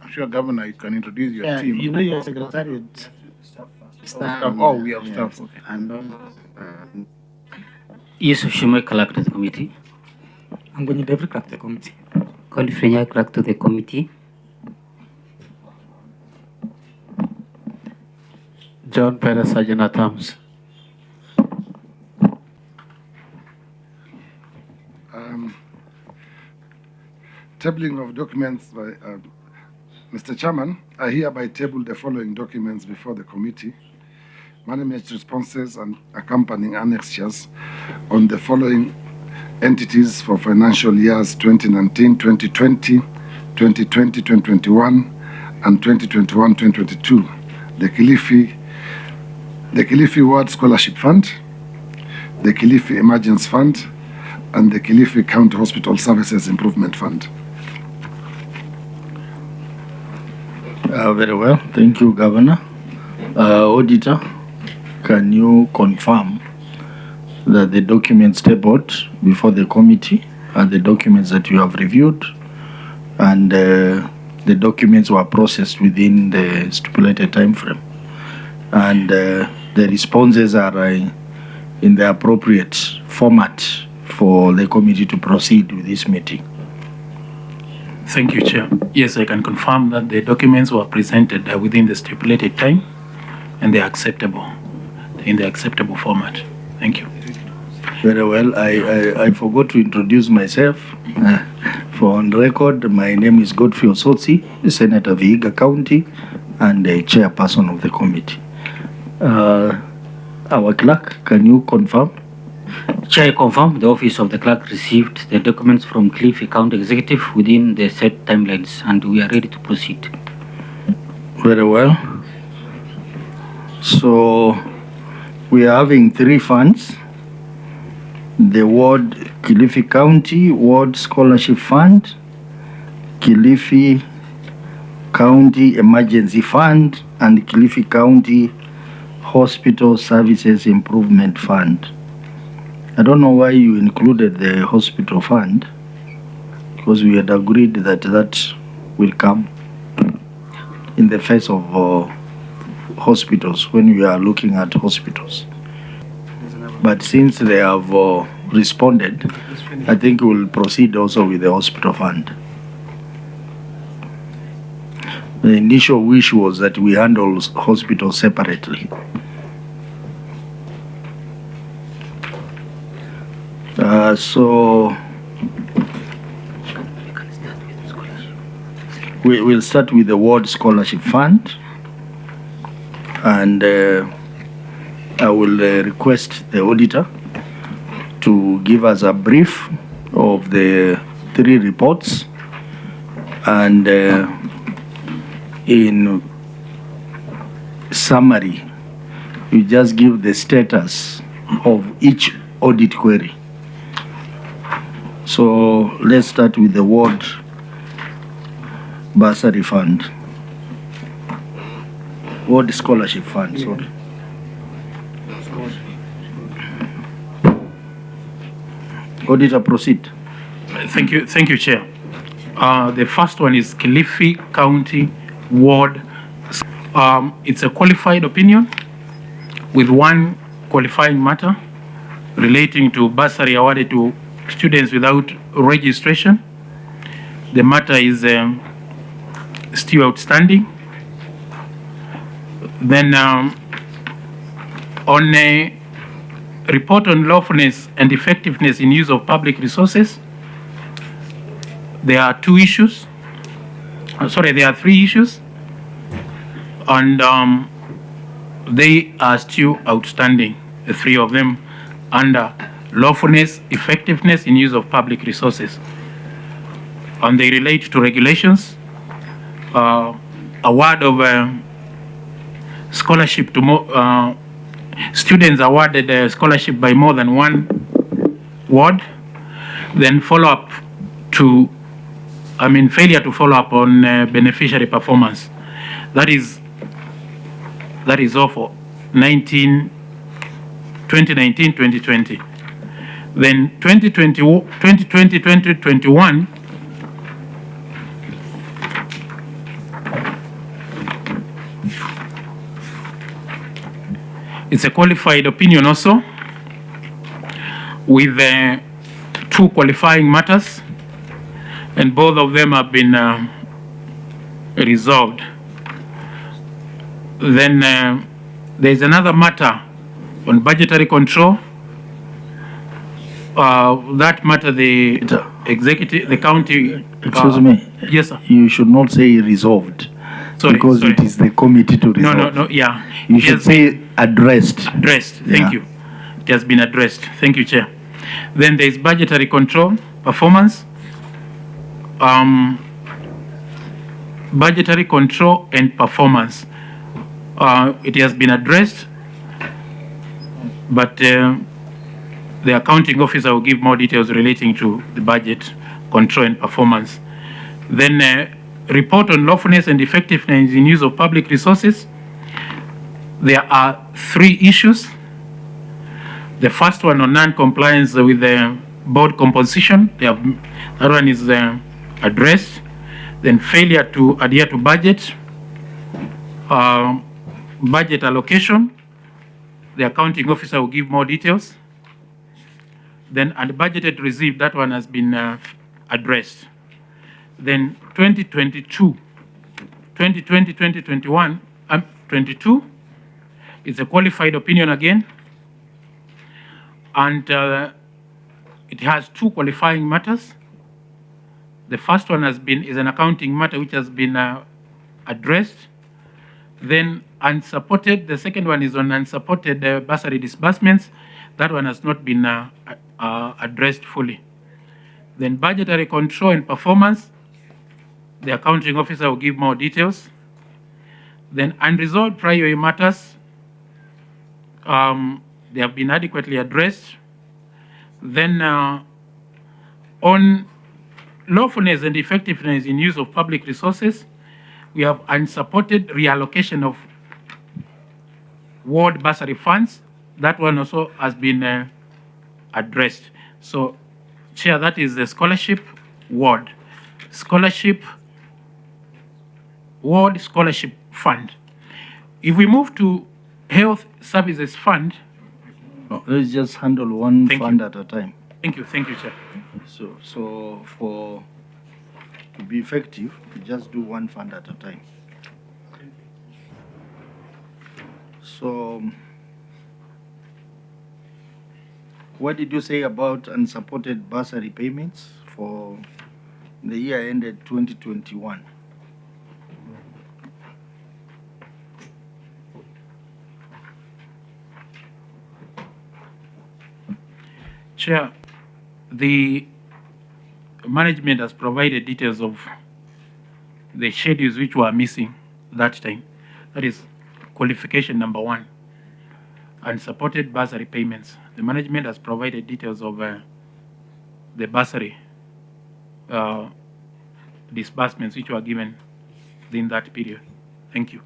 I'm sure, Governor, you can introduce your Yeah, team. you know your secretariat. Oh, we have staff. Okay. And Yusuf Shumai Kalak to the committee. I'm going to every crack the committee. Kolifrenya Kalak to the committee. John Perez Sajana Thumbs. Tabling of documents by Mr. Chairman, I hereby table the following documents before the committee. Management responses and accompanying annexures on the following entities for financial years 2019, 2020, 2020, 2021, and 2021, 2022. The Kilifi Ward Scholarship Fund, the Kilifi Emergence Fund, and the Kilifi County Hospital Services Improvement Fund. Very well. Thank you, Governor. Auditor, can you confirm that the documents tabled before the committee are the documents that you have reviewed and the documents were processed within the stipulated time frame? And the responses are in the appropriate format for the committee to proceed with this meeting? Thank you, Chair. Yes, I can confirm that the documents were presented within the stipulated time and they are acceptable, in the acceptable format. Thank you. Very well. I forgot to introduce myself. For on record, my name is Godfrey Osotsi, Senator of Vihiga County and the chairperson of the committee. Our clerk, can you confirm? Chair, I confirm the office of the clerk received the documents from Kilifi County Executive within the set timelines and we are ready to proceed. Very well. So we are having three funds. The Ward Kilifi County Ward Scholarship Fund, Kilifi County Emergency Fund, and Kilifi County Hospital Services Improvement Fund. I don't know why you included the hospital fund, because we had agreed that that will come in the face of hospitals when we are looking at hospitals. But since they have responded, I think we'll proceed also with the hospital fund. The initial wish was that we handle hospitals separately. So we will start with the Ward Scholarship Fund, and I will request the auditor to give us a brief of the three reports, and in summary, you just give the status of each audit query. So let's start with the Ward Bursary Fund. Ward Scholarship Fund, sorry. Auditor, proceed. Thank you, Chair. The first one is Kilifi County Ward. It's a qualified opinion with one qualifying matter relating to bursary awarded to students without registration. The matter is still outstanding. Then on a report on lawfulness and effectiveness in use of public resources, there are two issues. There are three issues, and they are still outstanding, the three of them, under lawfulness, effectiveness in use of public resources. And they relate to regulations, award of scholarship to students awarded a scholarship by more than one ward, then follow-up to, failure to follow up on beneficiary performance. That is all for 2019-2020. Then 2020-2021, It's a qualified opinion also, with 2 qualifying matters, and both of them have been resolved. Then there's another matter on budgetary control. That matter, the executive, the county. Excuse me. Yes, sir. You should not say resolved. Sorry, because sorry. it is the committee to resolve. No, yeah. You It should has say addressed. Addressed, thank Yeah. you. It has been addressed. Thank you, Chair. Then there is budgetary control, performance. Budgetary control and performance. It has been addressed, but the accounting officer will give more details relating to the budget control and performance. Then report on lawfulness and effectiveness in use of public resources. There are 3 issues. The first one on non-compliance with the board composition, that one is addressed. Then failure to adhere to budget, budget allocation. The accounting officer will give more details. Then unbudgeted receipt, that one has been addressed. Then 2022, 2020, 2021, 22 is a qualified opinion again. And it has 2 qualifying matters. The first one is an accounting matter which has been addressed. Then unsupported, the second one is on unsupported bursary disbursements. That one has not been addressed fully. Then budgetary control and performance, the accounting officer will give more details. Then unresolved prior matters, they have been adequately addressed. Then on lawfulness and effectiveness in use of public resources, we have unsupported reallocation of ward bursary funds. That one also has been addressed. So, Chair, that is the scholarship ward. Scholarship ward scholarship fund. If we move to health services fund. Let's just handle one Thank fund you. at a time. Thank you, Chair. So for to be effective, we just do one fund at a time. So what did you say about unsupported bursary payments for the year ended 2021? Chair, the management has provided details of the schedules which were missing that time. That is qualification number 1, unsupported bursary payments. The management has provided details of the bursary disbursements which were given in that period. Thank you.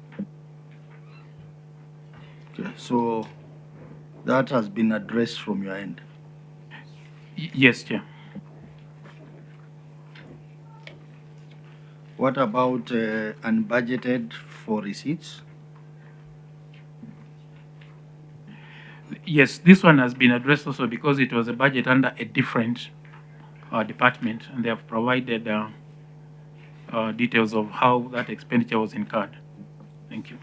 Okay, so that has been addressed from your end. Yes, Chair. What about unbudgeted for receipts? Yes, this one has been addressed also because it was a budget under a different department, and they have provided details of how that expenditure was incurred. Thank you.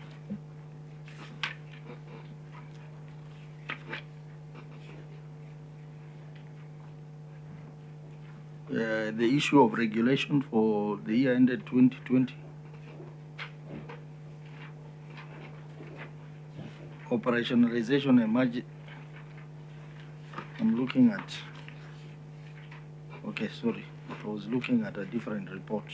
The issue of regulation for the year ended 2020. Operationalization emerging. I'm looking at. Okay, sorry. I was looking at a different report.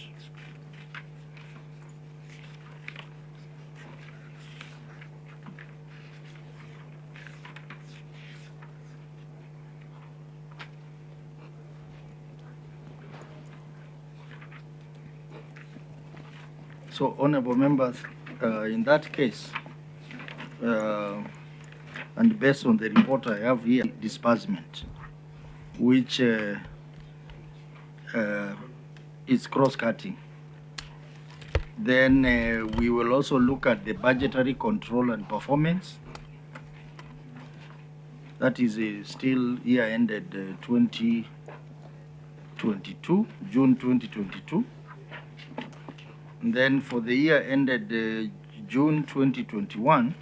So, honorable members, in that case, and based on the report I have here, disbursement, which is cross-cutting. Then we will also look at the budgetary control and performance, That is still year ended 2022, June 2022. And then for the year ended June 2021,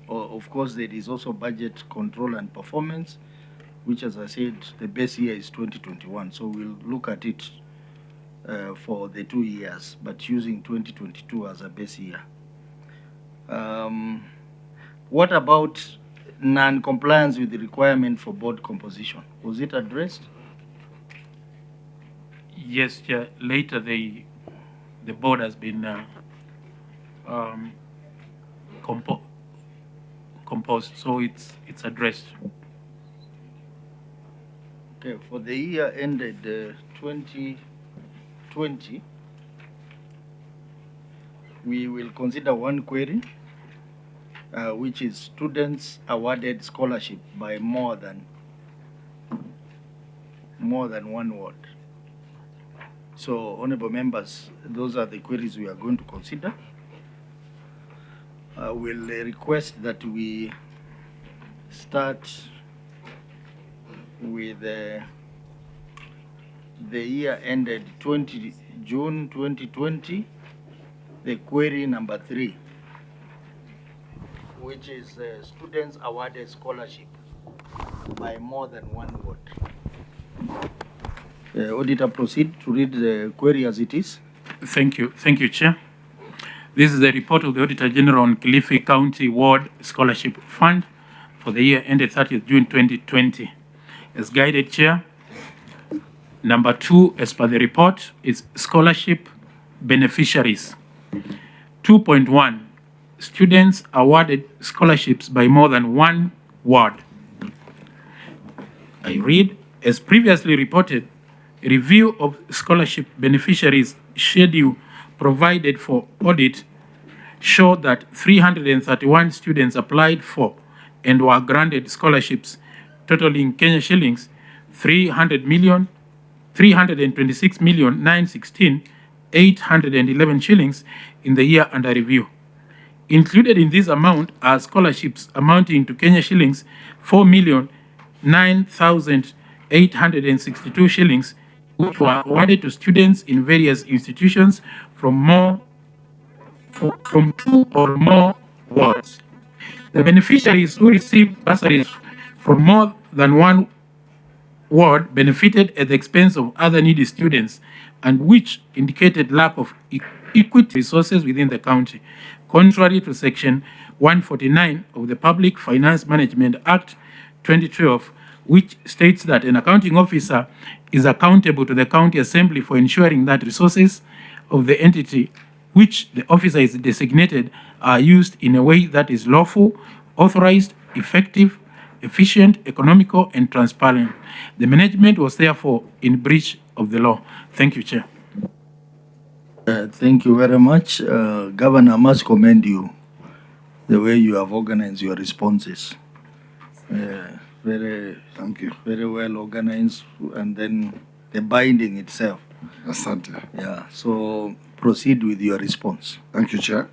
of course, there is also budget control and performance, which, as I said, the base year is 2021. So we'll look at it for the 2 years, but using 2022 as a base year. What about non-compliance with the requirement for board composition? Was it addressed? Yes, Chair. Later, the board has been composed, so it's addressed. Okay, for the year ended 2020, we will consider one query, which is students awarded scholarship by more than one ward. So, honorable members, those are the queries we are going to consider. I will request that we start with the year ended June 2020, the query number 3, which is students awarded scholarship by more than one ward. Auditor, proceed to read the query as it is. Thank you, Chair. This is the report of the Auditor General on Kilifi County Ward Scholarship Fund for the year ended 30th June 2020. As guided, Chair, number 2, as per the report, is scholarship beneficiaries. 2.1, students awarded scholarships by more than one ward. I read, as previously reported, review of scholarship beneficiaries schedule provided for audit showed that 331 students applied for and were granted scholarships totaling Kenya shillings 326,916,811 shillings in the year under review. Included in this amount are scholarships amounting to Kenya shillings 4,009,862 shillings, which were awarded to students in various institutions from 2 or more wards. The beneficiaries who received bursaries from more than one ward benefited at the expense of other needy students, and which indicated lack of equity resources within the county, contrary to Section 149 of the Public Finance Management Act 2012, which states that an accounting officer is accountable to the county assembly for ensuring that resources of the entity which the officer is designated are used in a way that is lawful, authorized, effective, efficient, economical, and transparent. The management was therefore in breach of the law. Thank you, Chair. Thank you very much. Governor, I must commend you the way you have organized your responses. Thank you. Very well organized, and then the binding itself. Asante. Yeah, so proceed with your response. Thank you, Chair.